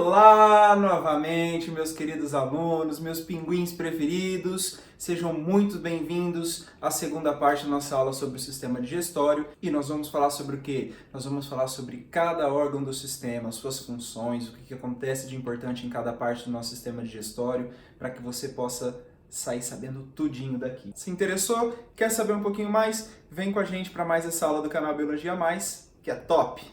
Olá novamente, meus queridos alunos, meus pinguins preferidos. Sejam muito bem-vindos à segunda parte da nossa aula sobre o sistema digestório. E nós vamos falar sobre o quê? Nós vamos falar sobre cada órgão do sistema, suas funções, o que acontece de importante em cada parte do nosso sistema digestório, para que você possa sair sabendo tudinho daqui. Se interessou? Quer saber um pouquinho mais? Vem com a gente para mais essa aula do canal Biologia Mais, que é top!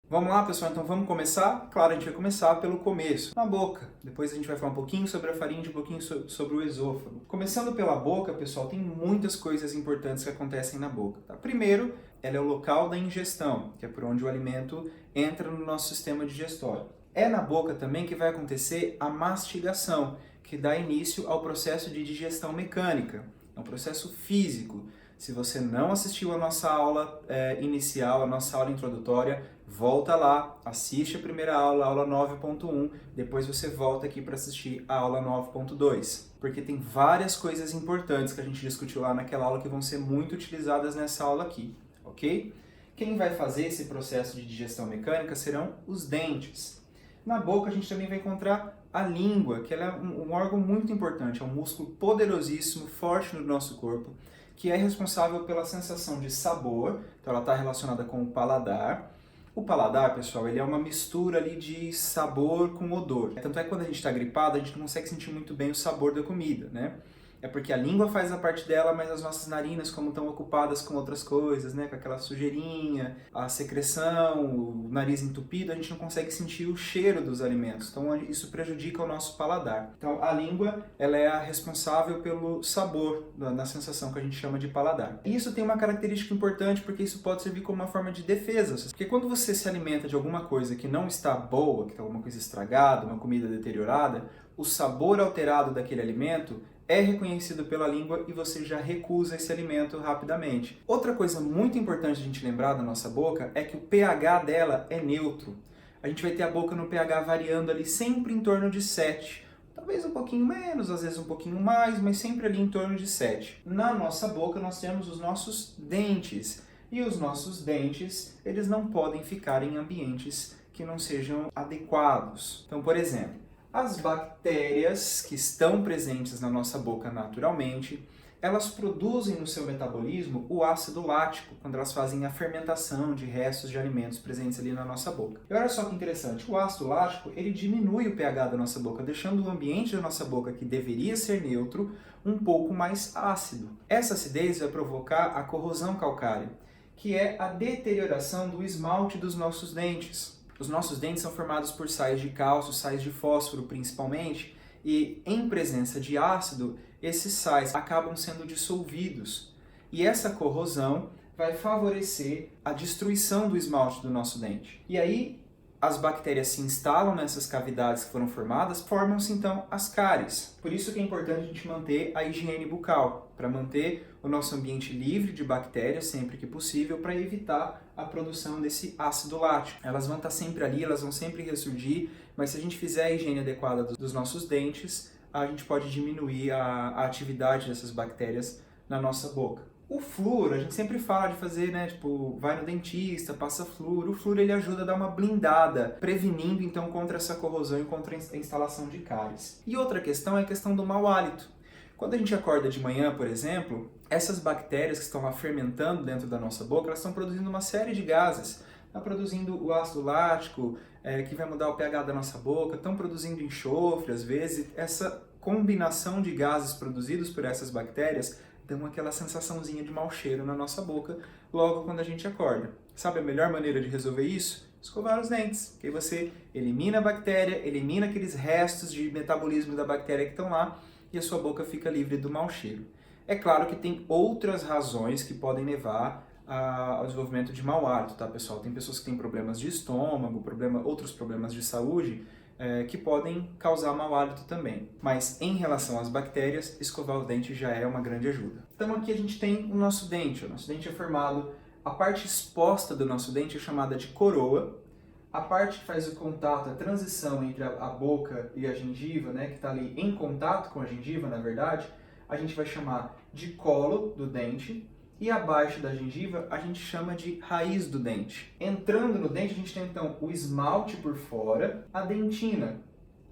Vamos lá, pessoal? Então vamos começar? Claro, a gente vai começar pelo começo, na boca. Depois a gente vai falar um pouquinho sobre a faringe, um pouquinho sobre o esôfago. Começando pela boca, pessoal, tem muitas coisas importantes que acontecem na boca. Tá? Primeiro, ela é o local da ingestão, que é por onde o alimento entra no nosso sistema digestório. É na boca também que vai acontecer a mastigação, que dá início ao processo de digestão mecânica. É um processo físico. Se você não assistiu a nossa aula inicial, a nossa aula introdutória, volta lá, assiste a primeira aula, a aula 9.1, depois você volta aqui para assistir a aula 9.2, porque tem várias coisas importantes que a gente discutiu lá naquela aula que vão ser muito utilizadas nessa aula aqui, ok? Quem vai fazer esse processo de digestão mecânica serão os dentes. Na boca a gente também vai encontrar a língua, que ela é um órgão muito importante, é um músculo poderosíssimo, forte no nosso corpo, que é responsável pela sensação de sabor, então ela está relacionada com o paladar. O paladar, pessoal, ele é uma mistura ali de sabor com odor. Tanto é que quando a gente está gripado, a gente não consegue sentir muito bem o sabor da comida, né? É porque a língua faz a parte dela, mas as nossas narinas, como estão ocupadas com outras coisas, né? Com aquela sujeirinha, a secreção, o nariz entupido, a gente não consegue sentir o cheiro dos alimentos. Então isso prejudica o nosso paladar. Então a língua, ela é a responsável pelo sabor, na sensação que a gente chama de paladar. E isso tem uma característica importante, porque isso pode servir como uma forma de defesa. Porque quando você se alimenta de alguma coisa que não está boa, que está alguma coisa estragada, uma comida deteriorada, o sabor alterado daquele alimento é reconhecido pela língua e você já recusa esse alimento rapidamente. Outra coisa muito importante a gente lembrar da nossa boca é que o pH dela é neutro. A gente vai ter a boca no pH variando ali sempre em torno de 7. Talvez um pouquinho menos, às vezes um pouquinho mais, mas sempre ali em torno de 7. Na nossa boca nós temos os nossos dentes. E os nossos dentes, eles não podem ficar em ambientes que não sejam adequados. Então, por exemplo, as bactérias que estão presentes na nossa boca naturalmente, elas produzem no seu metabolismo o ácido lático, quando elas fazem a fermentação de restos de alimentos presentes ali na nossa boca. E olha só que interessante, o ácido lático, ele diminui o pH da nossa boca, deixando o ambiente da nossa boca, que deveria ser neutro, um pouco mais ácido. Essa acidez vai provocar a corrosão calcária, que é a deterioração do esmalte dos nossos dentes. Os nossos dentes são formados por sais de cálcio, sais de fósforo principalmente, e em presença de ácido, esses sais acabam sendo dissolvidos. E essa corrosão vai favorecer a destruição do esmalte do nosso dente. E aí, as bactérias se instalam nessas cavidades que foram formadas, formam-se então as cáries. Por isso que é importante a gente manter a higiene bucal, para manter o nosso ambiente livre de bactérias sempre que possível, para evitar a produção desse ácido lático. Elas vão estar sempre ali, elas vão sempre ressurgir, mas se a gente fizer a higiene adequada dos nossos dentes, a gente pode diminuir a atividade dessas bactérias na nossa boca. O flúor, a gente sempre fala de fazer, né, tipo, vai no dentista, passa flúor. O flúor, ele ajuda a dar uma blindada, prevenindo então contra essa corrosão e contra a instalação de cáries. E outra questão é a questão do mau hálito. Quando a gente acorda de manhã, por exemplo, essas bactérias que estão lá fermentando dentro da nossa boca, elas estão produzindo uma série de gases. Estão produzindo o ácido lático, que vai mudar o pH da nossa boca, estão produzindo enxofre, às vezes. Essa combinação de gases produzidos por essas bactérias dão aquela sensaçãozinha de mau cheiro na nossa boca logo quando a gente acorda. Sabe a melhor maneira de resolver isso? Escovar os dentes, que aí você elimina a bactéria, elimina aqueles restos de metabolismo da bactéria que estão lá e a sua boca fica livre do mau cheiro. É claro que tem outras razões que podem levar ao desenvolvimento de mau hálito, tá, pessoal? Tem pessoas que têm problemas de estômago, outros problemas de saúde, que podem causar mau hálito também. Mas em relação às bactérias, escovar o dente já é uma grande ajuda. Então aqui a gente tem o nosso dente. O nosso dente é formado, a parte exposta do nosso dente é chamada de coroa. A parte que faz o contato, a transição entre a boca e a gengiva, né, que está ali em contato com a gengiva, na verdade, a gente vai chamar de colo do dente. E abaixo da gengiva a gente chama de raiz do dente. Entrando no dente a gente tem então o esmalte por fora, a dentina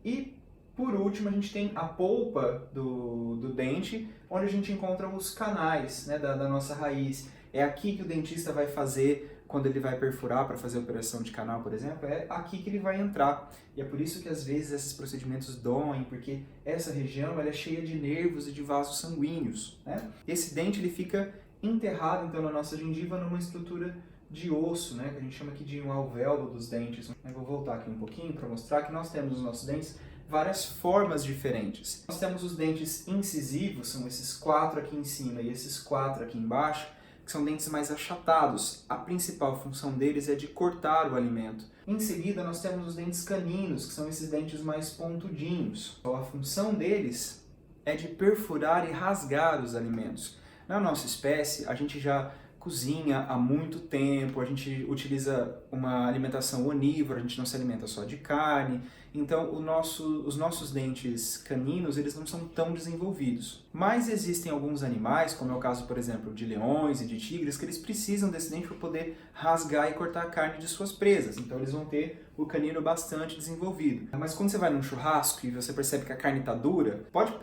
e por último a gente tem a polpa do dente, onde a gente encontra os canais, né, da nossa raiz. É aqui que o dentista vai fazer, quando ele vai perfurar para fazer a operação de canal, por exemplo, é aqui que ele vai entrar. E é por isso que às vezes esses procedimentos doem, porque essa região ela é cheia de nervos e de vasos sanguíneos, né? Esse dente ele fica enterrado então na nossa gengiva numa estrutura de osso, né, que a gente chama aqui de um alvéolo dos dentes. Eu vou voltar aqui um pouquinho para mostrar que nós temos nos nossos dentes várias formas diferentes. Nós temos os dentes incisivos, são esses 4 aqui em cima e esses 4 aqui embaixo, que são dentes mais achatados. A principal função deles é de cortar o alimento. Em seguida nós temos os dentes caninos, que são esses dentes mais pontudinhos. Então, a função deles é de perfurar e rasgar os alimentos. Na nossa espécie, a gente já cozinha há muito tempo, a gente utiliza uma alimentação onívora, a gente não se alimenta só de carne, então os nossos dentes caninos eles não são tão desenvolvidos. Mas existem alguns animais, como é o caso, por exemplo, de leões e de tigres, que eles precisam desse dente para poder rasgar e cortar a carne de suas presas, então eles vão ter o canino bastante desenvolvido. Mas quando você vai num churrasco e você percebe que a carne está dura, pode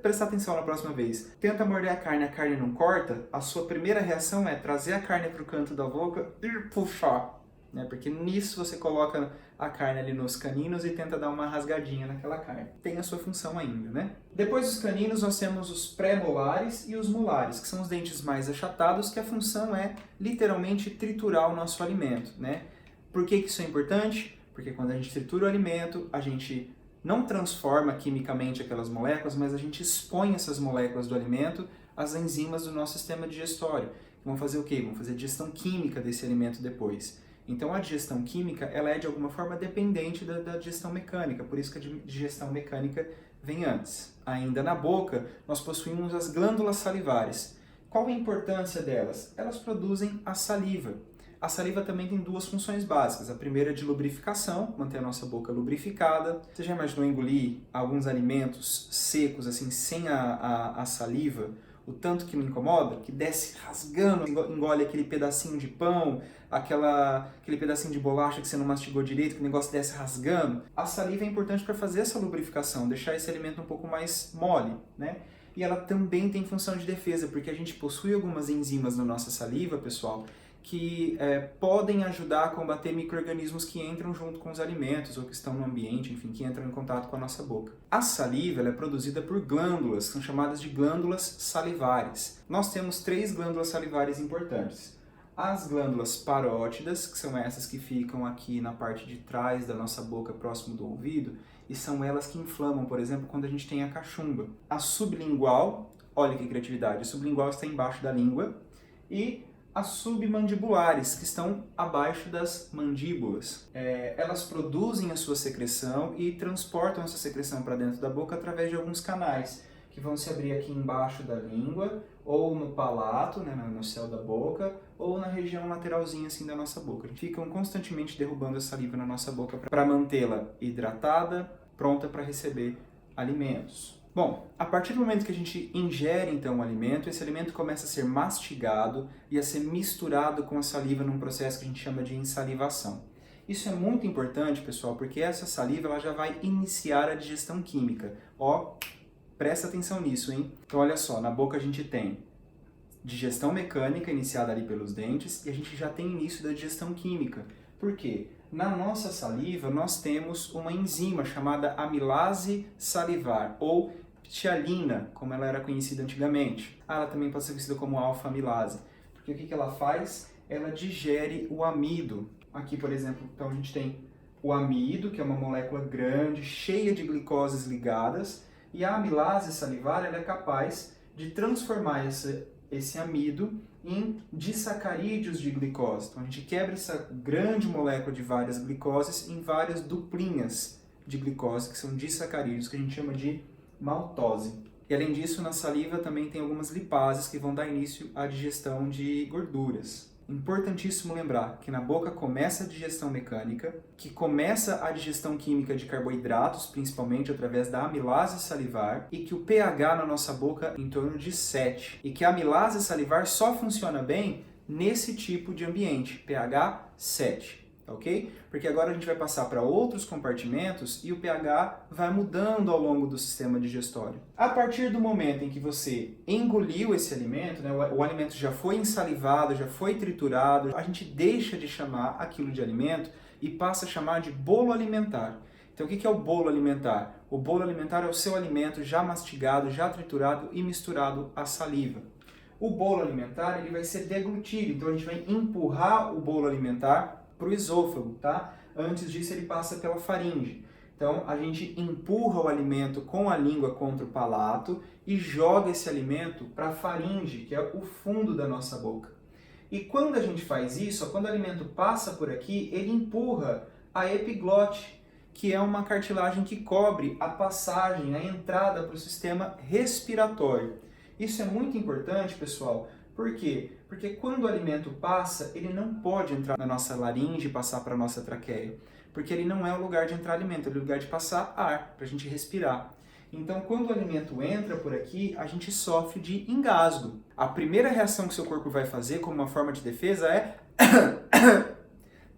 prestar atenção na próxima vez. Tenta morder a carne não corta, a sua primeira reação é trazer a carne para o canto da boca e puxar. Né? Porque nisso você coloca a carne ali nos caninos e tenta dar uma rasgadinha naquela carne. Tem a sua função ainda, né? Depois dos caninos nós temos os pré-molares e os molares, que são os dentes mais achatados, que a função é literalmente triturar o nosso alimento, né? Por que isso é importante? Porque quando a gente tritura o alimento, a gente não transforma quimicamente aquelas moléculas, mas a gente expõe essas moléculas do alimento às enzimas do nosso sistema digestório. Vão fazer o quê? Vão fazer digestão química desse alimento depois. Então a digestão química ela é de alguma forma dependente da digestão mecânica, por isso que a digestão mecânica vem antes. Ainda na boca, nós possuímos as glândulas salivares. Qual a importância delas? Elas produzem a saliva. A saliva também tem duas funções básicas. A primeira é de lubrificação, manter a nossa boca lubrificada. Você já imaginou engolir alguns alimentos secos, assim, sem a saliva? O tanto que não incomoda? Que desce rasgando, engole aquele pedacinho de pão, aquele pedacinho de bolacha que você não mastigou direito, que o negócio desce rasgando. A saliva é importante para fazer essa lubrificação, deixar esse alimento um pouco mais mole, né? E ela também tem função de defesa, porque a gente possui algumas enzimas na nossa saliva, pessoal, que podem ajudar a combater micro-organismos que entram junto com os alimentos ou que estão no ambiente, enfim, que entram em contato com a nossa boca. A saliva ela é produzida por glândulas, que são chamadas de glândulas salivares. Nós temos 3 glândulas salivares importantes. As glândulas parótidas, que são essas que ficam aqui na parte de trás da nossa boca, próximo do ouvido, e são elas que inflamam, por exemplo, quando a gente tem a cachumba. A sublingual, olha que criatividade, a sublingual está embaixo da língua, e as submandibulares, que estão abaixo das mandíbulas. Elas produzem a sua secreção e transportam essa secreção para dentro da boca através de alguns canais, que vão se abrir aqui embaixo da língua, ou no palato, né, no céu da boca, ou na região lateralzinha assim da nossa boca. Ficam constantemente derrubando a saliva na nossa boca para mantê-la hidratada, pronta para receber alimentos. Bom, a partir do momento que a gente ingere então o alimento, esse alimento começa a ser mastigado e a ser misturado com a saliva num processo que a gente chama de ensalivação. Isso é muito importante, pessoal, porque essa saliva ela já vai iniciar a digestão química. Ó, presta atenção nisso, hein? Então olha só, na boca a gente tem digestão mecânica iniciada ali pelos dentes e a gente já tem início da digestão química. Por quê? Na nossa saliva nós temos uma enzima chamada amilase salivar, ou ptialina, como ela era conhecida antigamente. Ela também pode ser conhecida como alfa-amilase. Porque o que ela faz? Ela digere o amido. Aqui, por exemplo, então a gente tem o amido, que é uma molécula grande, cheia de glicoses ligadas, e a amilase salivar ela é capaz de transformar esse amido em disacarídeos de glicose. Então a gente quebra essa grande molécula de várias glicoses em várias duplinhas de glicose, que são disacarídeos, que a gente chama de maltose. E além disso, na saliva também tem algumas lipases que vão dar início à digestão de gorduras. Importantíssimo lembrar que na boca começa a digestão mecânica, que começa a digestão química de carboidratos, principalmente através da amilase salivar, e que o pH na nossa boca é em torno de 7. E que a amilase salivar só funciona bem nesse tipo de ambiente, pH 7. Ok? Porque agora a gente vai passar para outros compartimentos e o pH vai mudando ao longo do sistema digestório. A partir do momento em que você engoliu esse alimento, né, o alimento já foi ensalivado, já foi triturado, a gente deixa de chamar aquilo de alimento e passa a chamar de bolo alimentar. Então o que é o bolo alimentar? O bolo alimentar é o seu alimento já mastigado, já triturado e misturado à saliva. O bolo alimentar ele vai ser deglutido, então a gente vai empurrar o bolo alimentar para o esôfago, tá? Antes disso ele passa pela faringe. Então a gente empurra o alimento com a língua contra o palato e joga esse alimento para a faringe, que é o fundo da nossa boca. E quando a gente faz isso, quando o alimento passa por aqui, ele empurra a epiglote, que é uma cartilagem que cobre a passagem, a entrada para o sistema respiratório. Isso é muito importante, pessoal. Por quê? Porque quando o alimento passa, ele não pode entrar na nossa laringe e passar para a nossa traqueia. Porque ele não é o lugar de entrar alimento, ele é o lugar de passar ar, para a gente respirar. Então, quando o alimento entra por aqui, a gente sofre de engasgo. A primeira reação que seu corpo vai fazer como uma forma de defesa é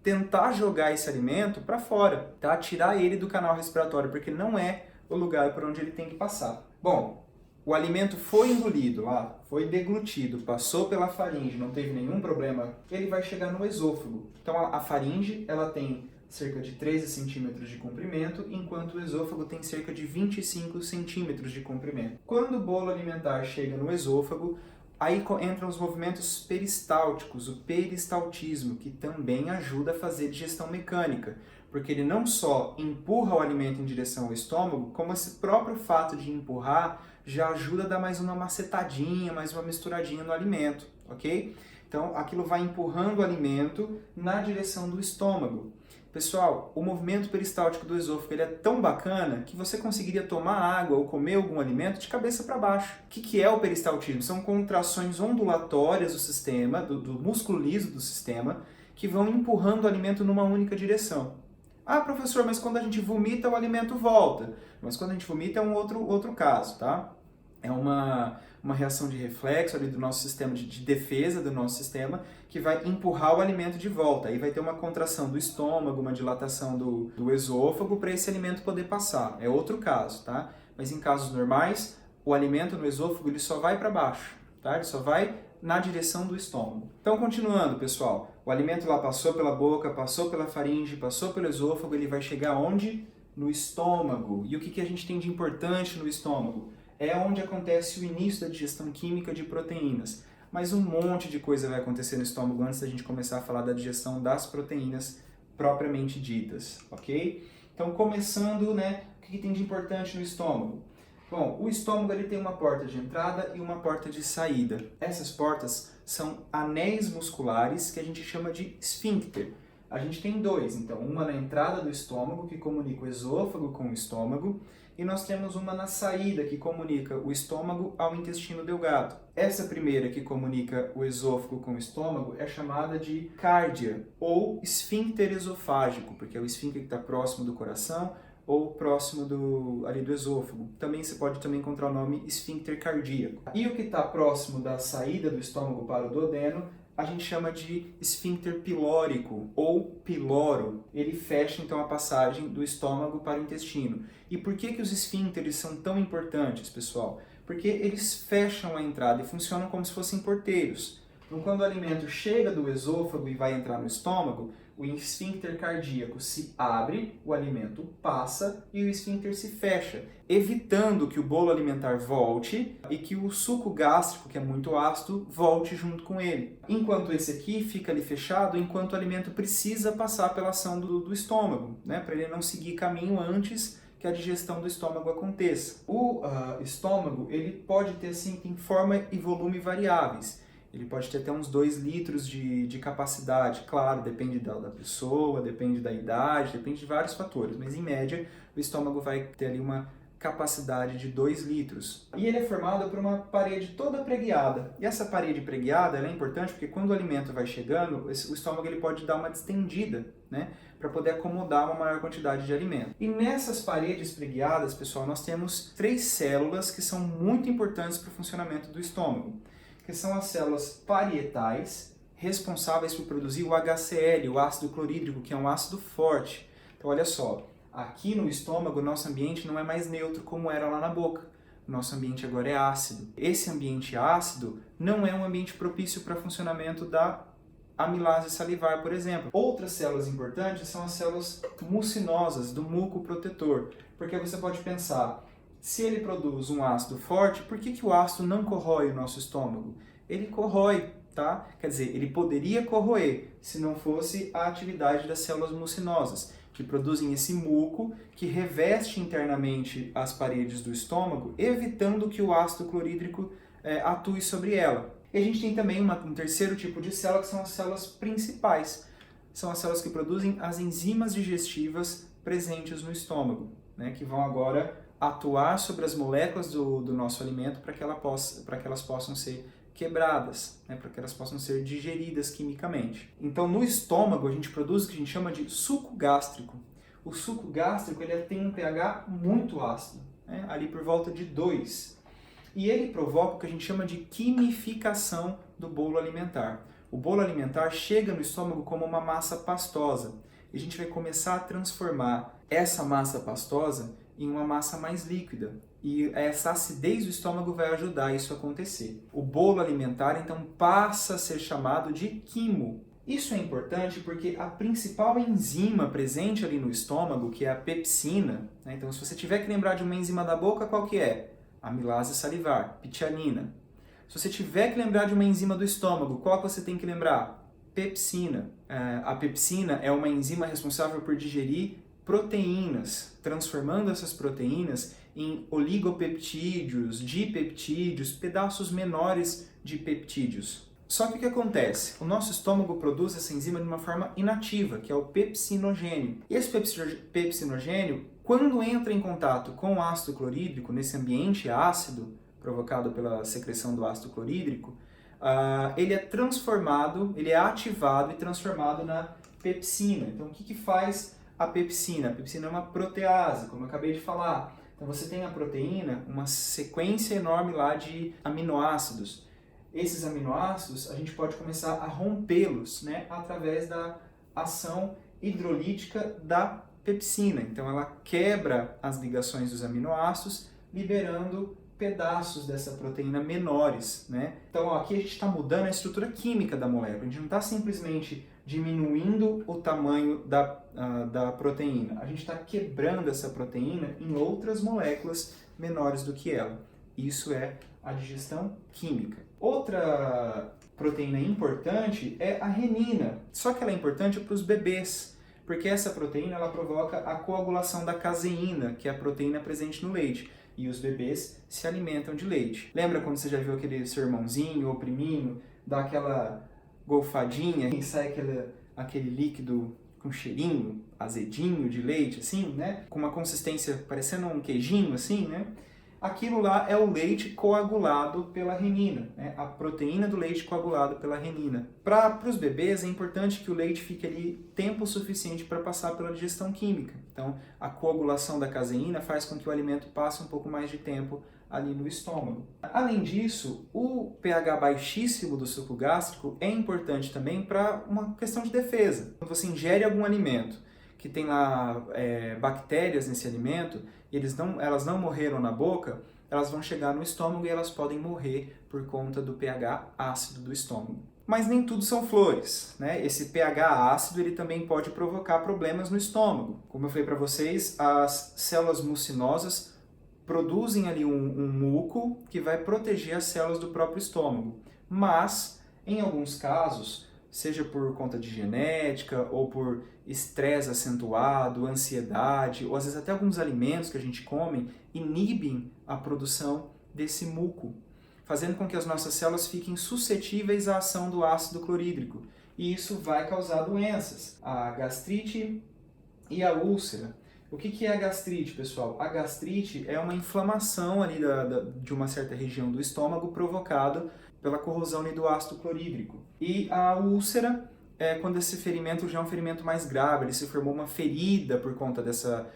tentar jogar esse alimento para fora, tá? Tirar ele do canal respiratório, porque não é o lugar por onde ele tem que passar. Bom, o alimento foi engolido lá, foi deglutido, passou pela faringe, não teve nenhum problema, ele vai chegar no esôfago. Então a faringe ela tem cerca de 13 centímetros de comprimento, enquanto o esôfago tem cerca de 25 centímetros de comprimento. Quando o bolo alimentar chega no esôfago, aí entram os movimentos peristálticos, o peristaltismo, que também ajuda a fazer digestão mecânica, porque ele não só empurra o alimento em direção ao estômago, como esse próprio fato de empurrar já ajuda a dar mais uma macetadinha, mais uma misturadinha no alimento, ok? Então, aquilo vai empurrando o alimento na direção do estômago. Pessoal, o movimento peristáltico do esôfago ele é tão bacana que você conseguiria tomar água ou comer algum alimento de cabeça para baixo. O que é o peristaltismo? São contrações ondulatórias do sistema, do músculo liso do sistema, que vão empurrando o alimento numa única direção. Ah, professor, mas quando a gente vomita, o alimento volta. Mas quando a gente vomita é um outro caso, tá? É uma reação de reflexo ali do nosso sistema, de defesa do nosso sistema, que vai empurrar o alimento de volta. Aí vai ter uma contração do estômago, uma dilatação do esôfago para esse alimento poder passar. É outro caso, tá? Mas em casos normais, o alimento no esôfago ele só vai para baixo, tá? Ele só vai na direção do estômago. Então, continuando, pessoal, o alimento lá passou pela boca, passou pela faringe, passou pelo esôfago, ele vai chegar onde? No estômago. E o que a gente tem de importante no estômago? É onde acontece o início da digestão química de proteínas. Mas um monte de coisa vai acontecer no estômago antes da gente começar a falar da digestão das proteínas propriamente ditas, ok? Então, começando, né, o que tem de importante no estômago? Bom, o estômago ele tem uma porta de entrada e uma porta de saída. Essas portas são anéis musculares que a gente chama de esfíncter. A gente tem dois, então uma na entrada do estômago que comunica o esôfago com o estômago e nós temos uma na saída que comunica o estômago ao intestino delgado. Essa primeira que comunica o esôfago com o estômago é chamada de cárdia ou esfíncter esofágico, porque é o esfíncter que está próximo do coração ou próximo do esôfago. Também você pode também encontrar o nome esfíncter cardíaco. E o que está próximo da saída do estômago para o duodeno a gente chama de esfíncter pilórico ou piloro. Ele fecha então a passagem do estômago para o intestino. E por que os esfíncteres são tão importantes, pessoal? Porque eles fecham a entrada e funcionam como se fossem porteiros. Então, quando o alimento chega do esôfago e vai entrar no estômago, o esfíncter cardíaco se abre, o alimento passa e o esfíncter se fecha, evitando que o bolo alimentar volte e que o suco gástrico, que é muito ácido, volte junto com ele. Enquanto esse aqui fica ali fechado, enquanto o alimento precisa passar pela ação do estômago, né, para ele não seguir caminho antes que a digestão do estômago aconteça. O estômago ele pode ter assim, tem forma e volume variáveis. Ele pode ter até uns 2 litros de capacidade. Claro, depende da pessoa, depende da idade, depende de vários fatores. Mas, em média, o estômago vai ter ali uma capacidade de 2 litros. E ele é formado por uma parede toda preguiada. E essa parede preguiada ela é importante porque quando o alimento vai chegando, o estômago ele pode dar uma distendida, né, para poder acomodar uma maior quantidade de alimento. E nessas paredes preguiadas, pessoal, nós temos 3 células que são muito importantes para o funcionamento do estômago, que são as células parietais, responsáveis por produzir o HCl, o ácido clorídrico, que é um ácido forte. Então, olha só, aqui no estômago, o nosso ambiente não é mais neutro como era lá na boca. O nosso ambiente agora é ácido. Esse ambiente ácido não é um ambiente propício para o funcionamento da amilase salivar, por exemplo. Outras células importantes são as células mucinosas, do muco protetor. Porque você pode pensar, se ele produz um ácido forte, por que o ácido não corrói o nosso estômago? Ele corrói, tá? Quer dizer, ele poderia corroer se não fosse a atividade das células mucinosas, que produzem esse muco que reveste internamente as paredes do estômago, evitando que o ácido clorídrico atue sobre ela. E a gente tem também um terceiro tipo de célula, que são as células principais. São as células que produzem as enzimas digestivas presentes no estômago, né, que vão agora atuar sobre as moléculas do nosso alimento para que elas possam ser quebradas, né, para que elas possam ser digeridas quimicamente. Então, no estômago, a gente produz o que a gente chama de suco gástrico. O suco gástrico ele tem um pH muito ácido, né, ali por volta de 2. E ele provoca o que a gente chama de quimificação do bolo alimentar. O bolo alimentar chega no estômago como uma massa pastosa. E a gente vai começar a transformar essa massa pastosa em uma massa mais líquida. E essa acidez do estômago vai ajudar isso a acontecer. O bolo alimentar, então, passa a ser chamado de quimo. Isso é importante porque a principal enzima presente ali no estômago, que é a pepsina, né? Então, se você tiver que lembrar de uma enzima da boca, qual que é? Amilase salivar, pitianina. Se você tiver que lembrar de uma enzima do estômago, qual que você tem que lembrar? Pepsina. A pepsina é uma enzima responsável por digerir proteínas, transformando essas proteínas em oligopeptídeos, dipeptídeos, pedaços menores de peptídeos. Só que o que acontece? O nosso estômago produz essa enzima de uma forma inativa, que é o pepsinogênio. E esse pepsinogênio, quando entra em contato com o ácido clorídrico, nesse ambiente ácido, provocado pela secreção do ácido clorídrico, ele é transformado, ele é ativado e transformado na pepsina. Então, o que faz a pepsina? A pepsina é uma protease, como eu acabei de falar. Então, você tem a proteína, uma sequência enorme lá de aminoácidos. Esses aminoácidos, a gente pode começar a rompê-los, né, através da ação hidrolítica da pepsina. Então, ela quebra as ligações dos aminoácidos, liberando pedaços dessa proteína menores, né? Então, aqui a gente está mudando a estrutura química da molécula. A gente não está simplesmente diminuindo o tamanho da proteína. A gente está quebrando essa proteína em outras moléculas menores do que ela. Isso é a digestão química. Outra proteína importante é a renina. Só que ela é importante para os bebês, porque essa proteína ela provoca a coagulação da caseína, que é a proteína presente no leite. E os bebês se alimentam de leite. Lembra quando você já viu aquele seu irmãozinho ou priminho dar aquela golfadinha e sai aquele líquido com cheirinho azedinho de leite, assim, né? Com uma consistência parecendo um queijinho, assim, né? Aquilo lá é o leite coagulado pela renina, né? A proteína do leite coagulado pela renina. Para os bebês é importante que o leite fique ali tempo suficiente para passar pela digestão química. Então, a coagulação da caseína faz com que o alimento passe um pouco mais de tempo ali no estômago. Além disso, o pH baixíssimo do suco gástrico é importante também para uma questão de defesa. Quando você ingere algum alimento que tem lá bactérias nesse alimento, e elas não morreram na boca, elas vão chegar no estômago e elas podem morrer por conta do pH ácido do estômago. Mas nem tudo são flores, né? Esse pH ácido ele também pode provocar problemas no estômago. Como eu falei para vocês, as células mucinosas produzem ali um muco que vai proteger as células do próprio estômago. Mas, em alguns casos, seja por conta de genética ou por estresse acentuado, ansiedade, ou às vezes até alguns alimentos que a gente come, inibem a produção desse muco, fazendo com que as nossas células fiquem suscetíveis à ação do ácido clorídrico. E isso vai causar doenças, a gastrite e a úlcera. Eu O que é a gastrite, pessoal? A gastrite é uma inflamação ali de uma certa região do estômago provocada pela corrosão ali do ácido clorídrico. E a úlcera é quando esse ferimento já é um ferimento mais grave, ele se formou uma ferida por conta dessa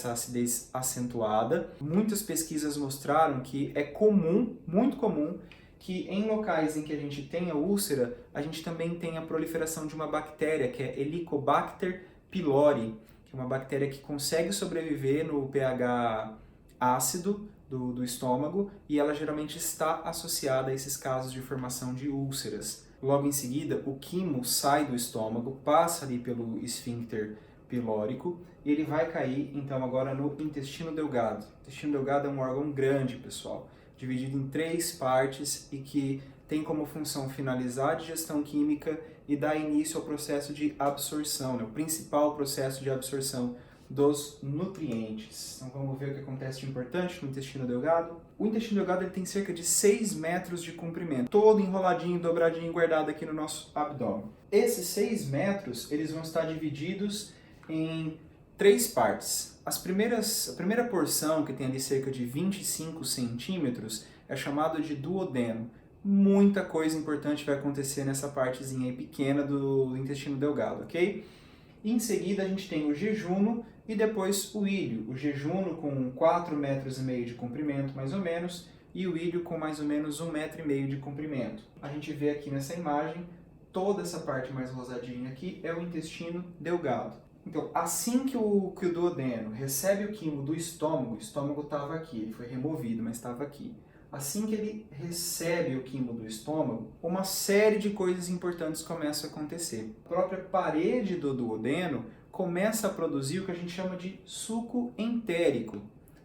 acidez acentuada. Muitas pesquisas mostraram que é comum, muito comum, que em locais em que a gente tenha úlcera, a gente também tem a proliferação de uma bactéria, que é Helicobacter pylori, que é uma bactéria que consegue sobreviver no pH ácido do estômago e ela geralmente está associada a esses casos de formação de úlceras. Logo em seguida, o quimo sai do estômago, passa ali pelo esfíncter pilórico e ele vai cair então agora no intestino delgado. O intestino delgado é um órgão grande, pessoal, dividido em 3 partes e que tem como função finalizar a digestão química e dar início ao processo de absorção, né? O principal processo de absorção dos nutrientes. Então vamos ver o que acontece de importante no intestino delgado. O intestino delgado ele tem cerca de 6 metros de comprimento, todo enroladinho, dobradinho, guardado aqui no nosso abdômen. Esses 6 metros eles vão estar divididos em 3 partes. A primeira porção, que tem ali cerca de 25 centímetros, é chamado de duodeno. Muita coisa importante vai acontecer nessa partezinha aí pequena do intestino delgado, ok? E em seguida a gente tem o jejuno e depois o íleo. O jejuno com 4,5 metros de comprimento, mais ou menos, e o íleo com mais ou menos 1,5 metro de comprimento. A gente vê aqui nessa imagem, toda essa parte mais rosadinha aqui é o intestino delgado. Então, assim que o duodeno recebe o quimo do estômago, o estômago estava aqui, ele foi removido, mas estava aqui. Assim que ele recebe o quimo do estômago, uma série de coisas importantes começam a acontecer. A própria parede do duodeno começa a produzir o que a gente chama de suco entérico.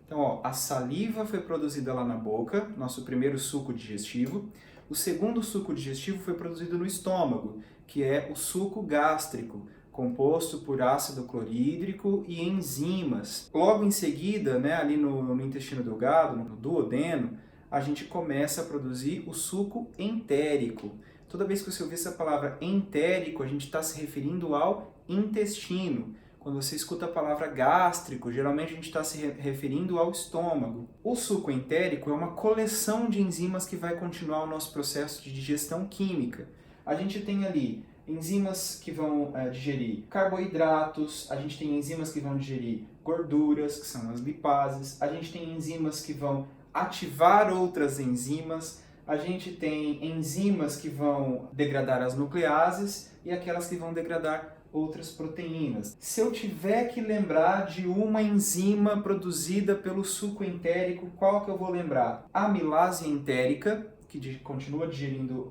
Então, ó, a saliva foi produzida lá na boca, nosso primeiro suco digestivo. O segundo suco digestivo foi produzido no estômago, que é o suco gástrico, composto por ácido clorídrico e enzimas. Logo em seguida, né, ali no intestino delgado, no duodeno, a gente começa a produzir o suco entérico. Toda vez que você ouvir essa palavra entérico, a gente está se referindo ao intestino. Quando você escuta a palavra gástrico, geralmente a gente está se referindo ao estômago. O suco entérico é uma coleção de enzimas que vai continuar o nosso processo de digestão química. A gente tem ali enzimas que vão digerir carboidratos, a gente tem enzimas que vão digerir gorduras, que são as lipases, a gente tem enzimas que vão ativar outras enzimas, a gente tem enzimas que vão degradar as nucleases e aquelas que vão degradar outras proteínas. Se eu tiver que lembrar de uma enzima produzida pelo suco entérico, qual que eu vou lembrar? A amilase entérica, que continua digerindo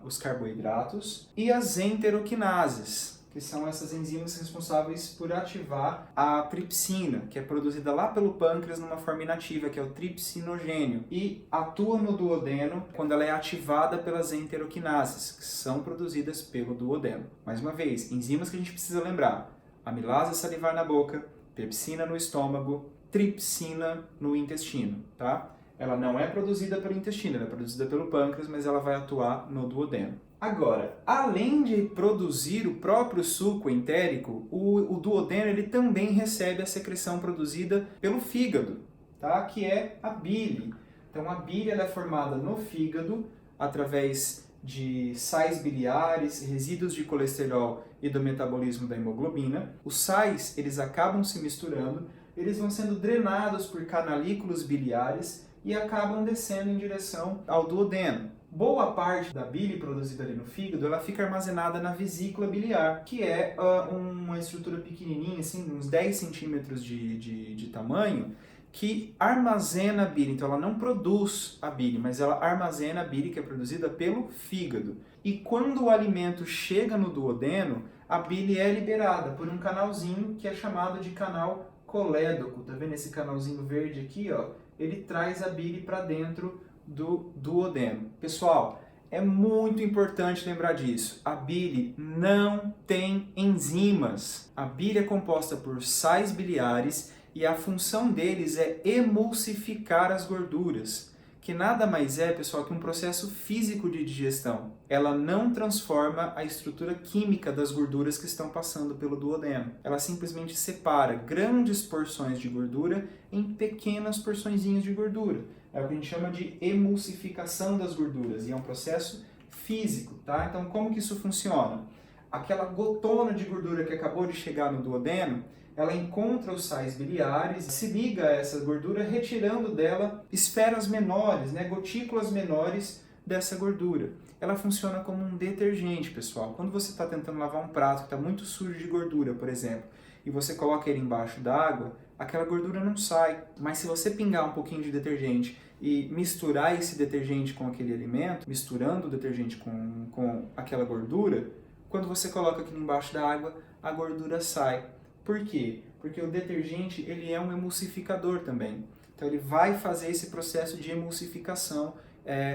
os carboidratos, e as enteroquinases, que são essas enzimas responsáveis por ativar a tripsina, que é produzida lá pelo pâncreas numa forma inativa, que é o tripsinogênio, e atua no duodeno quando ela é ativada pelas enteroquinases, que são produzidas pelo duodeno. Mais uma vez, enzimas que a gente precisa lembrar: amilase salivar na boca, pepsina no estômago, tripsina no intestino, tá? Ela não é produzida pelo intestino, ela é produzida pelo pâncreas, mas ela vai atuar no duodeno. Agora, além de produzir o próprio suco entérico, o duodeno ele também recebe a secreção produzida pelo fígado, tá? Que é a bile. Então, a bile ela é formada no fígado através de sais biliares, resíduos de colesterol e do metabolismo da hemoglobina. Os sais eles acabam se misturando, eles vão sendo drenados por canalículos biliares e acabam descendo em direção ao duodeno. Boa parte da bile produzida ali no fígado, ela fica armazenada na vesícula biliar, que é uma estrutura pequenininha, assim, uns 10 centímetros de tamanho, que armazena a bile. Então ela não produz a bile, mas ela armazena a bile que é produzida pelo fígado. E quando o alimento chega no duodeno, a bile é liberada por um canalzinho que é chamado de canal colédoco. Tá vendo esse canalzinho verde aqui, ó? Ele traz a bile para dentro do duodeno. Pessoal, é muito importante lembrar disso. A bile não tem enzimas. A bile é composta por sais biliares e a função deles é emulsificar as gorduras, que nada mais é, pessoal, que um processo físico de digestão. Ela não transforma a estrutura química das gorduras que estão passando pelo duodeno. Ela simplesmente separa grandes porções de gordura em pequenas porçõezinhas de gordura. É o que a gente chama de emulsificação das gorduras, e é um processo físico, tá? Então, como que isso funciona? Aquela gotona de gordura que acabou de chegar no duodeno, ela encontra os sais biliares, se liga a essa gordura, retirando dela esferas menores, né, gotículas menores dessa gordura. Ela funciona como um detergente, pessoal. Quando você está tentando lavar um prato que está muito sujo de gordura, por exemplo, e você coloca ele embaixo d'água, aquela gordura não sai. Mas se você pingar um pouquinho de detergente e misturar esse detergente com aquele alimento, misturando o detergente com aquela gordura, quando você coloca aquilo embaixo da água, a gordura sai. Por quê? Porque o detergente ele é um emulsificador também. Então ele vai fazer esse processo de emulsificação,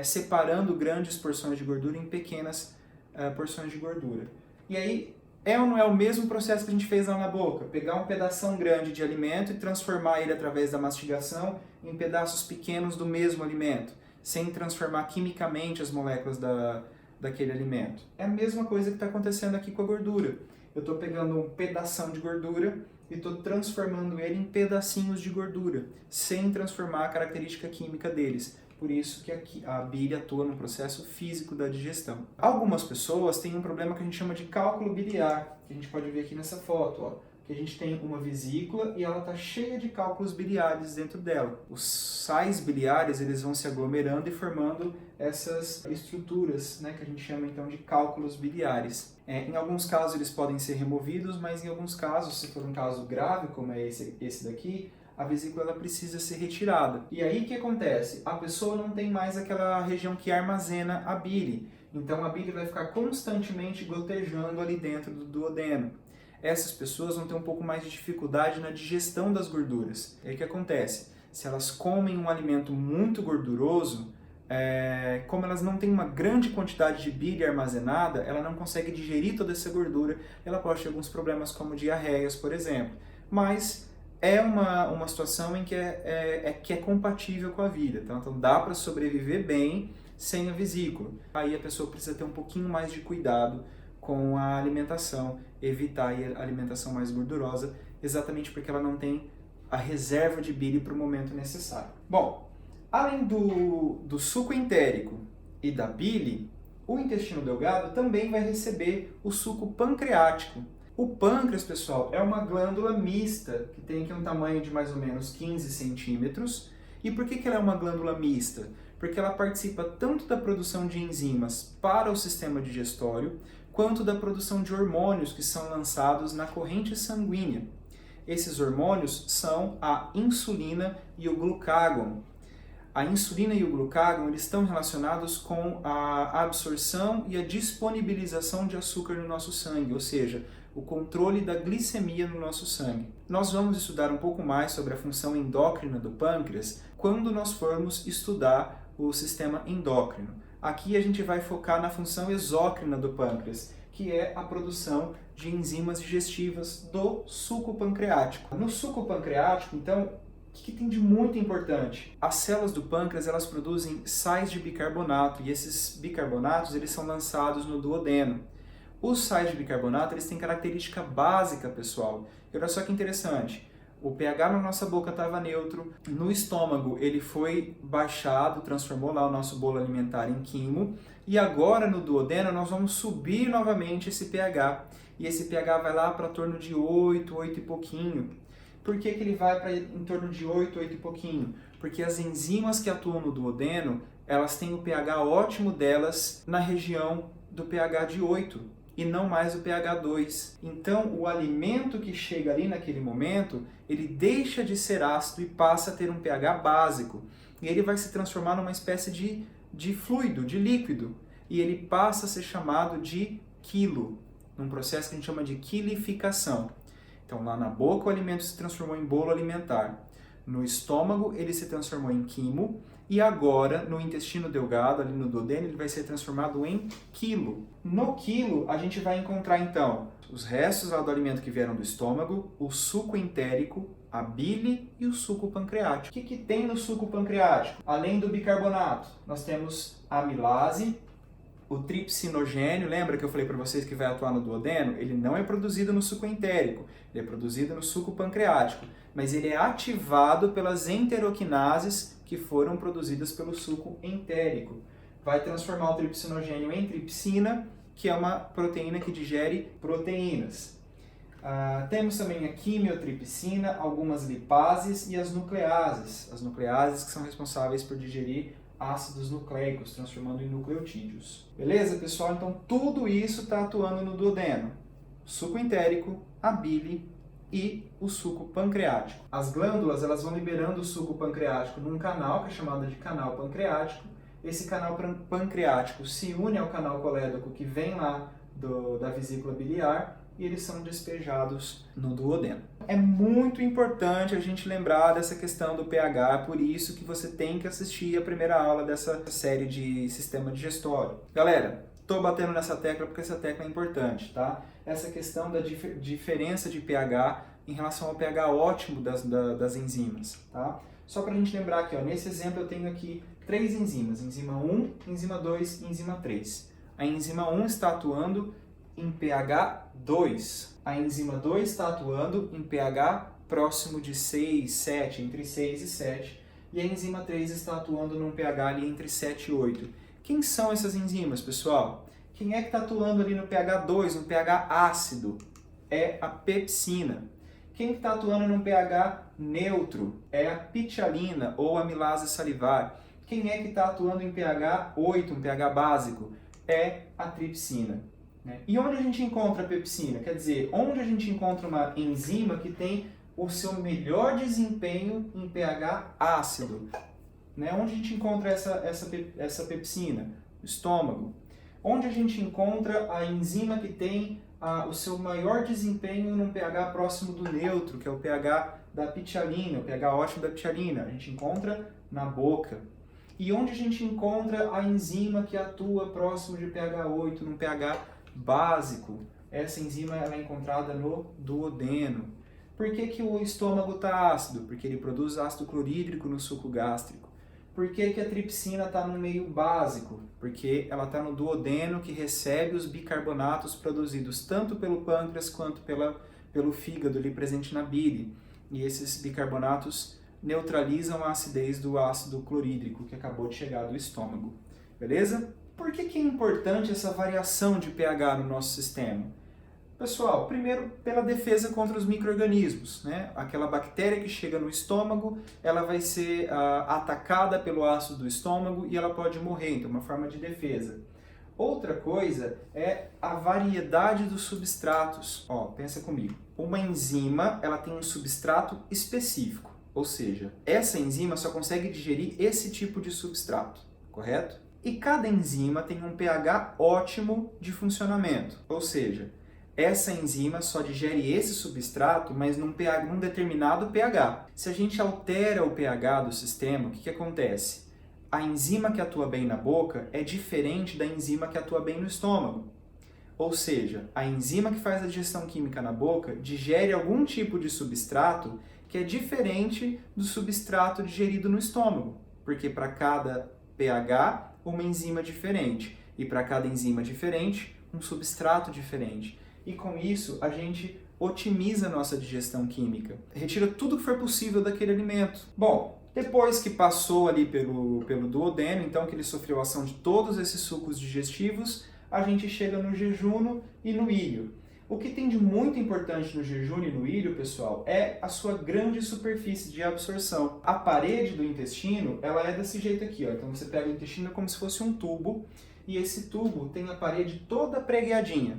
separando grandes porções de gordura em pequenas porções de gordura. E aí, é ou não é o mesmo processo que a gente fez lá na boca? Pegar um pedação grande de alimento e transformar ele através da mastigação em pedaços pequenos do mesmo alimento, sem transformar quimicamente as moléculas daquele alimento. É a mesma coisa que está acontecendo aqui com a gordura. Eu estou pegando um pedação de gordura e estou transformando ele em pedacinhos de gordura, sem transformar a característica química deles. Por isso que a bile atua no processo físico da digestão. Algumas pessoas têm um problema que a gente chama de cálculo biliar, que a gente pode ver aqui nessa foto, ó, que a gente tem uma vesícula e ela está cheia de cálculos biliares dentro dela. Os sais biliares eles vão se aglomerando e formando essas estruturas, né, que a gente chama então de cálculos biliares. Em alguns casos eles podem ser removidos, mas em alguns casos, se for um caso grave como é esse daqui, a vesícula ela precisa ser retirada. E aí o que acontece? A pessoa não tem mais aquela região que armazena a bile. Então a bile vai ficar constantemente gotejando ali dentro do duodeno. Essas pessoas vão ter um pouco mais de dificuldade na digestão das gorduras. E aí o que acontece? Se elas comem um alimento muito gorduroso, como elas não têm uma grande quantidade de bile armazenada, ela não consegue digerir toda essa gordura, ela pode ter alguns problemas como diarreias, por exemplo. Mas é uma situação em que é compatível com a vida, tá? Então dá para sobreviver bem sem a vesícula. Aí a pessoa precisa ter um pouquinho mais de cuidado com a alimentação, evitar a alimentação mais gordurosa, exatamente porque ela não tem a reserva de bile para o momento necessário. Bom, além do suco entérico e da bile, o intestino delgado também vai receber o suco pancreático. O pâncreas, pessoal, é uma glândula mista, que tem aqui um tamanho de mais ou menos 15 centímetros. E por que ela é uma glândula mista? Porque ela participa tanto da produção de enzimas para o sistema digestório, quanto da produção de hormônios que são lançados na corrente sanguínea. Esses hormônios são a insulina e o glucágon. A insulina e o glucágon eles estão relacionados com a absorção e a disponibilização de açúcar no nosso sangue, ou seja, o controle da glicemia no nosso sangue. Nós vamos estudar um pouco mais sobre a função endócrina do pâncreas quando nós formos estudar o sistema endócrino. Aqui a gente vai focar na função exócrina do pâncreas, que é a produção de enzimas digestivas do suco pancreático. No suco pancreático, então, o que tem de muito importante? As células do pâncreas elas produzem sais de bicarbonato e esses bicarbonatos eles são lançados no duodeno. Os sais de bicarbonato eles têm característica básica, pessoal. E olha só que interessante. O pH na nossa boca estava neutro, no estômago ele foi baixado, transformou lá o nosso bolo alimentar em quimo, e agora no duodeno nós vamos subir novamente esse pH, e esse pH vai lá para torno de 8, 8 e pouquinho. Por que ele vai para em torno de 8, 8 e pouquinho? Porque as enzimas que atuam no duodeno, elas têm o pH ótimo delas na região do pH de 8. E não mais o pH 2. Então, o alimento que chega ali naquele momento, ele deixa de ser ácido e passa a ter um pH básico. E ele vai se transformar numa espécie de fluido, de líquido. E ele passa a ser chamado de quilo, num processo que a gente chama de quilificação. Então, lá na boca, o alimento se transformou em bolo alimentar. No estômago, ele se transformou em quimo. E agora, no intestino delgado, ali no duodeno, ele vai ser transformado em quilo. No quilo, a gente vai encontrar, então, os restos lá do alimento que vieram do estômago, o suco entérico a bile e o suco pancreático. O que tem no suco pancreático? Além do bicarbonato, nós temos a amilase, o tripsinogênio. Lembra que eu falei para vocês que vai atuar no duodeno? Ele não é produzido no suco entérico, ele é produzido no suco pancreático, mas ele é ativado pelas enteroquinases que foram produzidas pelo suco entérico. Vai transformar o tripsinogênio em tripsina, que é uma proteína que digere proteínas. Temos também a quimiotripsina, algumas lipases e as nucleases. As nucleases que são responsáveis por digerir ácidos nucleicos, transformando em nucleotídeos. Beleza, pessoal? Então tudo isso está atuando no duodeno. O suco entérico, a bile e o suco pancreático. As glândulas elas vão liberando o suco pancreático num canal que é chamado de canal pancreático. Esse canal pancreático se une ao canal colédoco que vem lá da vesícula biliar e eles são despejados no duodeno. É muito importante a gente lembrar dessa questão do pH, por isso que você tem que assistir a primeira aula dessa série de sistema digestório. Galera, estou batendo nessa tecla porque essa tecla é importante, tá? Essa questão da diferença de pH em relação ao pH ótimo das enzimas, tá? Só para a gente lembrar aqui, ó, nesse exemplo eu tenho aqui 3 enzimas, enzima 1, enzima 2 e enzima 3. A enzima 1 está atuando em pH 2. A enzima 2 está atuando em pH próximo de 6, 7, entre 6 e 7. E a enzima 3 está atuando num pH ali entre 7 e 8. Quem são essas enzimas, pessoal? Quem é que está atuando ali no pH 2, no pH ácido? É a pepsina. Quem está atuando num pH neutro? É a pitialina ou amilase salivar. Quem é que está atuando em pH 8, um pH básico? É a tripsina. E onde a gente encontra a pepsina? Quer dizer, onde a gente encontra uma enzima que tem o seu melhor desempenho em pH ácido? Onde a gente encontra essa pepsina? No estômago. Onde a gente encontra a enzima que tem o seu maior desempenho num pH próximo do neutro, que é o pH da pitialina, o pH ótimo da pitialina? A gente encontra na boca. E onde a gente encontra a enzima que atua próximo de pH 8, num pH básico? Essa enzima ela é encontrada no duodeno. Por que o estômago está ácido? Porque ele produz ácido clorídrico no suco gástrico. Por que a tripsina está no meio básico? Porque ela está no duodeno que recebe os bicarbonatos produzidos tanto pelo pâncreas quanto pelo fígado ali presente na bile. E esses bicarbonatos neutralizam a acidez do ácido clorídrico que acabou de chegar do estômago. Beleza? Por que é importante essa variação de pH no nosso sistema? Pessoal, primeiro pela defesa contra os micro-organismos, Aquela bactéria que chega no estômago, ela vai ser atacada pelo ácido do estômago e ela pode morrer, então uma forma de defesa. Outra coisa é a variedade dos substratos. Pensa comigo. Uma enzima, ela tem um substrato específico, ou seja, essa enzima só consegue digerir esse tipo de substrato, correto? E cada enzima tem um pH ótimo de funcionamento, ou seja, essa enzima só digere esse substrato, mas num determinado pH. Se a gente altera o pH do sistema, o que acontece? A enzima que atua bem na boca é diferente da enzima que atua bem no estômago. Ou seja, a enzima que faz a digestão química na boca digere algum tipo de substrato que é diferente do substrato digerido no estômago, porque para cada pH, uma enzima diferente, e para cada enzima diferente, um substrato diferente. E com isso, a gente otimiza a nossa digestão química, retira tudo que for possível daquele alimento. Bom, depois que passou ali pelo duodeno, então que ele sofreu a ação de todos esses sucos digestivos, a gente chega no jejum e no ilho. O que tem de muito importante no jejum e no ilho, pessoal, é a sua grande superfície de absorção. A parede do intestino, ela é desse jeito aqui, ó. Então você pega o intestino como se fosse um tubo, e esse tubo tem a parede toda pregueadinha.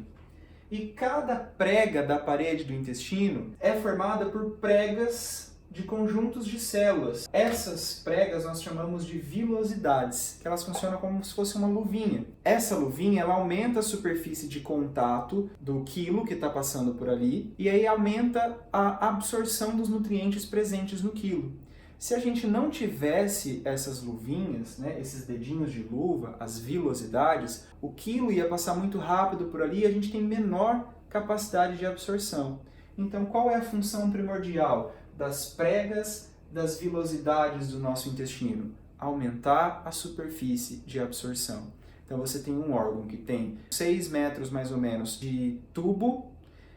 E cada prega da parede do intestino é formada por pregas de conjuntos de células. Essas pregas nós chamamos de vilosidades, que elas funcionam como se fosse uma luvinha. Essa luvinha ela aumenta a superfície de contato do quilo que está passando por ali e aí aumenta a absorção dos nutrientes presentes no quilo. Se a gente não tivesse essas luvinhas, esses dedinhos de luva, as vilosidades, o quilo ia passar muito rápido por ali e a gente tem menor capacidade de absorção. Então, qual é a função primordial das pregas das vilosidades do nosso intestino? Aumentar a superfície de absorção. Então você tem um órgão que tem 6 metros mais ou menos de tubo,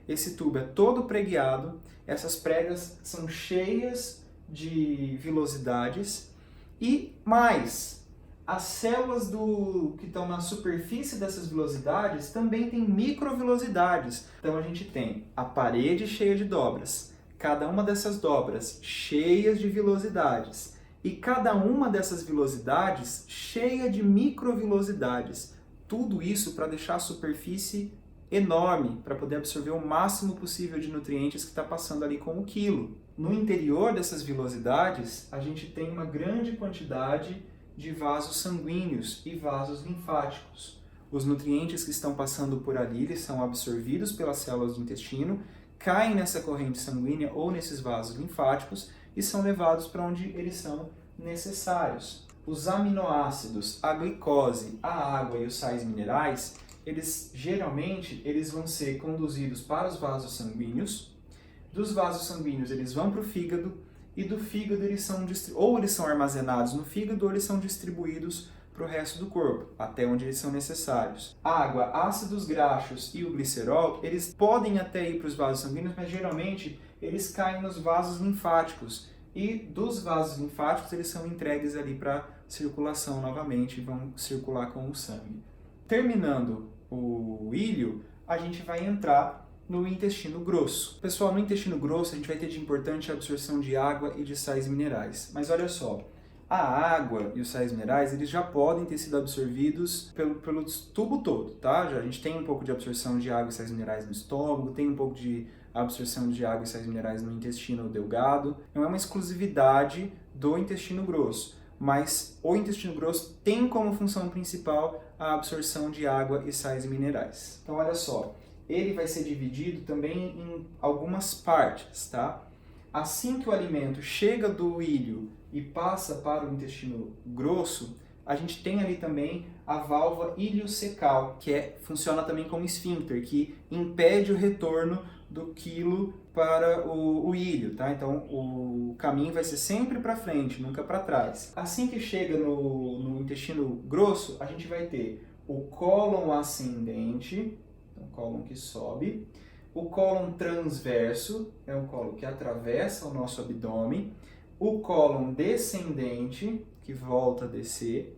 esse tubo é todo preguiado, essas pregas são cheias de vilosidades e mais, as células que estão na superfície dessas vilosidades também têm microvilosidades. Então a gente tem a parede cheia de dobras, cada uma dessas dobras cheias de vilosidades e cada uma dessas vilosidades cheia de microvilosidades. Tudo isso para deixar a superfície enorme, para poder absorver o máximo possível de nutrientes que está passando ali com o quilo. No interior dessas vilosidades, a gente tem uma grande quantidade de vasos sanguíneos e vasos linfáticos. Os nutrientes que estão passando por ali, eles são absorvidos pelas células do intestino, caem nessa corrente sanguínea ou nesses vasos linfáticos e são levados para onde eles são necessários. Os aminoácidos, a glicose, a água e os sais minerais, geralmente vão ser conduzidos para os vasos sanguíneos, dos vasos sanguíneos eles vão para o fígado, e do fígado eles são armazenados no fígado ou eles são distribuídos para o resto do corpo, até onde eles são necessários. Água, ácidos graxos e o glicerol, eles podem até ir para os vasos sanguíneos, mas geralmente eles caem nos vasos linfáticos, e dos vasos linfáticos eles são entregues ali para circulação novamente e vão circular com o sangue. Terminando o íleo, a gente vai entrar no intestino grosso. Pessoal, no intestino grosso a gente vai ter de importante a absorção de água e de sais minerais. Mas olha só, a água e os sais minerais, eles já podem ter sido absorvidos pelo tubo todo, tá? A gente tem um pouco de absorção de água e sais minerais no estômago, tem um pouco de absorção de água e sais minerais no intestino delgado. Não é uma exclusividade do intestino grosso, mas o intestino grosso tem como função principal a absorção de água e sais minerais. Então olha só, ele vai ser dividido também em algumas partes, tá? Assim que o alimento chega do íleo e passa para o intestino grosso, a gente tem ali também a válvula iliocecal, que funciona também como esfíncter, que impede o retorno do quilo para o íleo, tá? Então o caminho vai ser sempre para frente, nunca para trás. Assim que chega no intestino grosso, a gente vai ter o cólon ascendente, então cólon que sobe, o cólon transverso, é um cólon que atravessa o nosso abdômen, o cólon descendente, que volta a descer,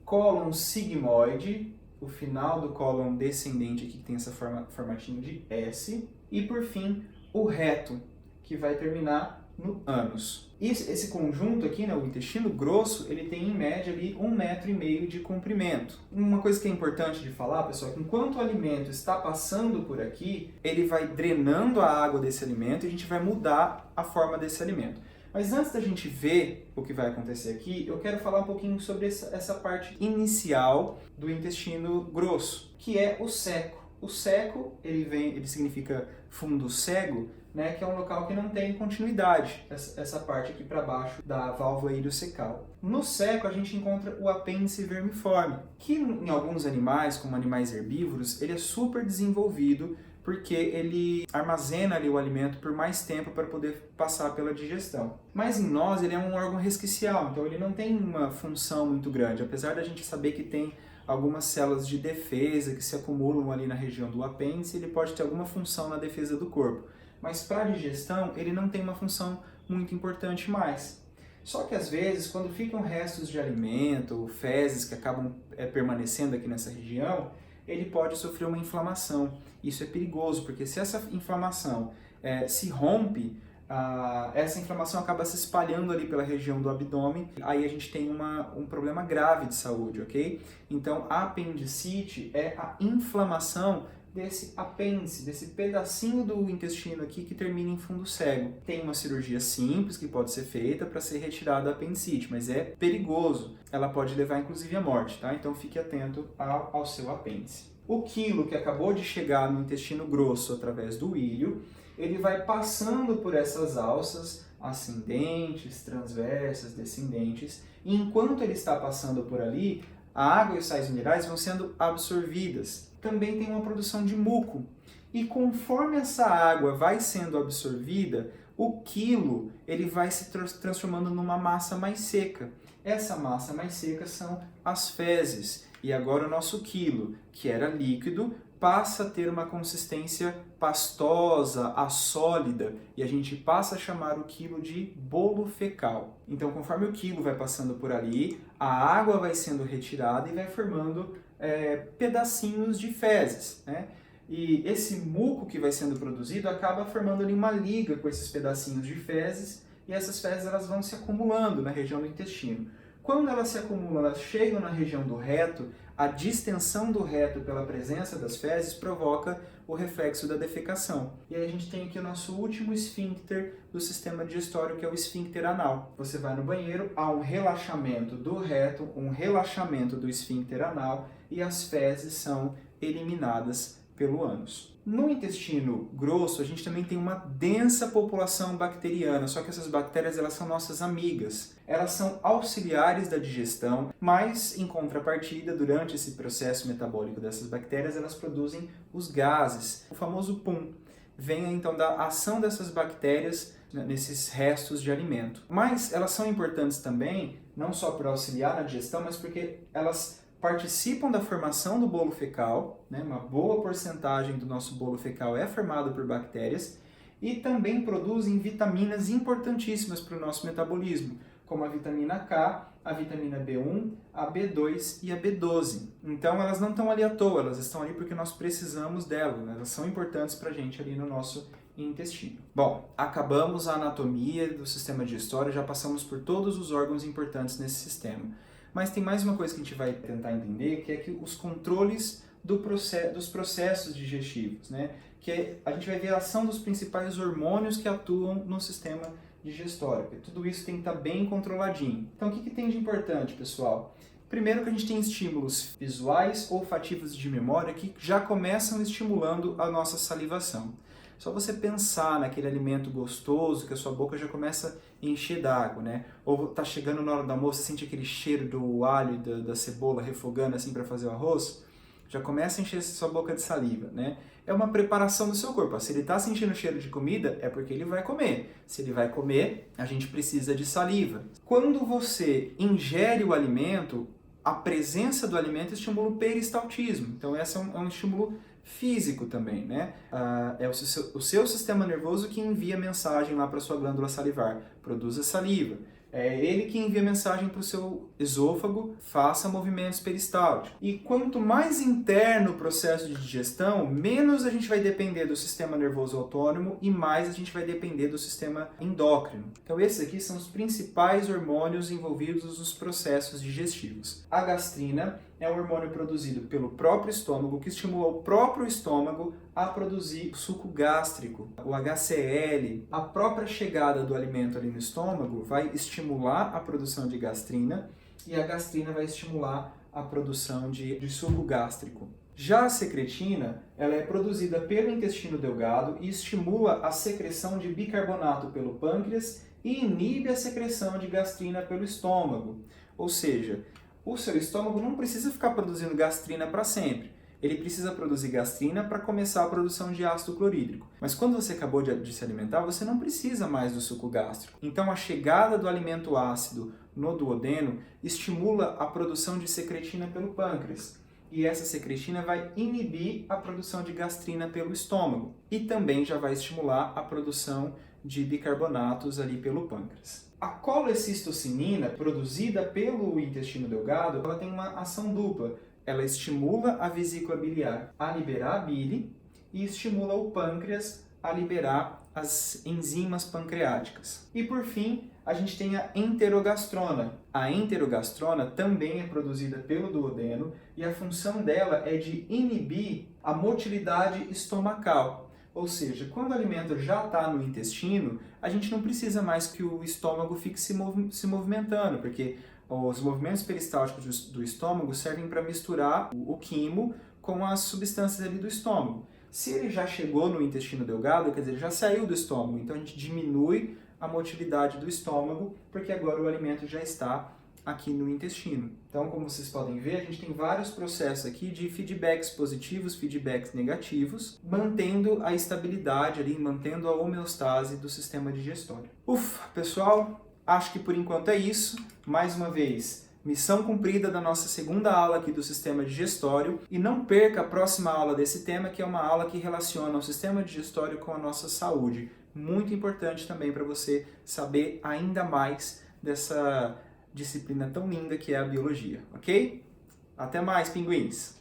cólon sigmoide, o final do cólon descendente aqui que tem essa formatinho de S, e por fim o reto, que vai terminar no ânus. Esse conjunto aqui, né, o intestino grosso, ele tem em média ali 1,5 metro de comprimento. Uma coisa que é importante de falar, pessoal, é que enquanto o alimento está passando por aqui, ele vai drenando a água desse alimento e a gente vai mudar a forma desse alimento. Mas antes da gente ver o que vai acontecer aqui, eu quero falar um pouquinho sobre essa parte inicial do intestino grosso, que é o ceco. O ceco, ele significa fundo cego, né, que é um local que não tem continuidade, essa parte aqui para baixo da válvula iliocecal. No ceco a gente encontra o apêndice vermiforme, que em alguns animais, como animais herbívoros, ele é super desenvolvido porque ele armazena ali o alimento por mais tempo para poder passar pela digestão. Mas em nós ele é um órgão resquicial, então ele não tem uma função muito grande, apesar da gente saber que tem algumas células de defesa que se acumulam ali na região do apêndice, ele pode ter alguma função na defesa do corpo. Mas para a digestão, ele não tem uma função muito importante mais. Só que às vezes, quando ficam restos de alimento ou fezes que acabam permanecendo aqui nessa região, ele pode sofrer uma inflamação. Isso é perigoso, porque se essa inflamação se rompe, essa inflamação acaba se espalhando ali pela região do abdômen, aí a gente tem um problema grave de saúde, ok? Então, a apendicite é a inflamação desse apêndice, desse pedacinho do intestino aqui que termina em fundo cego. Tem uma cirurgia simples que pode ser feita para ser retirada a apendicite, mas é perigoso. Ela pode levar inclusive à morte, tá? Então fique atento ao seu apêndice. O quilo que acabou de chegar no intestino grosso através do íleo, ele vai passando por essas alças ascendentes, transversas, descendentes, e enquanto ele está passando por ali, a água e os sais minerais vão sendo absorvidas. Também tem uma produção de muco. E conforme essa água vai sendo absorvida, o quilo ele vai se transformando numa massa mais seca. Essa massa mais seca são as fezes. E agora o nosso quilo, que era líquido, passa a ter uma consistência pastosa, assólida, e a gente passa a chamar o quilo de bolo fecal. Então, conforme o quilo vai passando por ali, a água vai sendo retirada e vai formando pedacinhos de fezes, né? E esse muco que vai sendo produzido acaba formando ali uma liga com esses pedacinhos de fezes, e essas fezes elas vão se acumulando na região do intestino. Quando elas se acumulam, elas chegam na região do reto, a distensão do reto pela presença das fezes provoca o reflexo da defecação. E aí a gente tem aqui o nosso último esfíncter do sistema digestório, que é o esfíncter anal. Você vai no banheiro, há um relaxamento do reto, um relaxamento do esfíncter anal e as fezes são eliminadas pelo ânus. No intestino grosso, a gente também tem uma densa população bacteriana, só que essas bactérias elas são nossas amigas. Elas são auxiliares da digestão, mas, em contrapartida, durante esse processo metabólico dessas bactérias, elas produzem os gases, o famoso pum. Vem, então, da ação dessas bactérias nesses restos de alimento. Mas elas são importantes também, não só para auxiliar na digestão, mas porque elas participam da formação do bolo fecal, né? Uma boa porcentagem do nosso bolo fecal é formado por bactérias, e também produzem vitaminas importantíssimas para o nosso metabolismo, como a vitamina K, a vitamina B1, a B2 e a B12. Então elas não estão ali à toa, elas estão ali porque nós precisamos delas, né? Elas são importantes para a gente ali no nosso intestino. Bom, acabamos a anatomia do sistema digestório, já passamos por todos os órgãos importantes nesse sistema. Mas tem mais uma coisa que a gente vai tentar entender, que é que os controles dos processos digestivos, né? Que a gente vai ver a ação dos principais hormônios que atuam no sistema digestório. Tudo isso tem que estar bem controladinho. Então, o que tem de importante, pessoal? Primeiro que a gente tem estímulos visuais, olfativos e de memória que já começam estimulando a nossa salivação. Só você pensar naquele alimento gostoso que a sua boca já começa a encher d'água, né? Ou tá chegando na hora do almoço, sente aquele cheiro do alho e da cebola refogando assim para fazer o arroz, já começa a encher sua boca de saliva, né? É uma preparação do seu corpo. Se ele está sentindo cheiro de comida, é porque ele vai comer. Se ele vai comer, a gente precisa de saliva. Quando você ingere o alimento, a presença do alimento estimula o peristaltismo. Então, esse é um estímulo físico também, né? É o seu sistema nervoso que envia mensagem lá para sua glândula salivar. Produza saliva. É ele que envia mensagem para o seu esôfago, faça movimentos peristálticos. E quanto mais interno o processo de digestão, menos a gente vai depender do sistema nervoso autônomo e mais a gente vai depender do sistema endócrino. Então esses aqui são os principais hormônios envolvidos nos processos digestivos. A gastrina é um hormônio produzido pelo próprio estômago, que estimula o próprio estômago a produzir suco gástrico, o HCl. A própria chegada do alimento ali no estômago vai estimular a produção de gastrina e a gastrina vai estimular a produção de suco gástrico. Já a secretina, ela é produzida pelo intestino delgado e estimula a secreção de bicarbonato pelo pâncreas e inibe a secreção de gastrina pelo estômago. Ou seja, o seu estômago não precisa ficar produzindo gastrina para sempre. Ele precisa produzir gastrina para começar a produção de ácido clorídrico. Mas quando você acabou de se alimentar, você não precisa mais do suco gástrico. Então a chegada do alimento ácido no duodeno estimula a produção de secretina pelo pâncreas. E essa secretina vai inibir a produção de gastrina pelo estômago. E também já vai estimular a produção de bicarbonatos ali pelo pâncreas. A colecistocinina, produzida pelo intestino delgado, ela tem uma ação dupla. Ela estimula a vesícula biliar a liberar a bile e estimula o pâncreas a liberar as enzimas pancreáticas. E por fim, a gente tem a enterogastrona. A enterogastrona também é produzida pelo duodeno e a função dela é de inibir a motilidade estomacal. Ou seja, quando o alimento já está no intestino, a gente não precisa mais que o estômago fique se movimentando, porque os movimentos peristálticos do estômago servem para misturar o quimo com as substâncias ali do estômago. Se ele já chegou no intestino delgado, quer dizer, ele já saiu do estômago, então a gente diminui a motilidade do estômago, porque agora o alimento já está aqui no intestino. Então, como vocês podem ver, a gente tem vários processos aqui de feedbacks positivos, feedbacks negativos, mantendo a estabilidade ali, mantendo a homeostase do sistema digestório. Ufa, pessoal, acho que por enquanto é isso. Mais uma vez, missão cumprida da nossa segunda aula aqui do sistema digestório. E não perca a próxima aula desse tema, que é uma aula que relaciona o sistema digestório com a nossa saúde. Muito importante também para você saber ainda mais dessa disciplina tão linda que é a biologia, ok? Até mais, pinguins!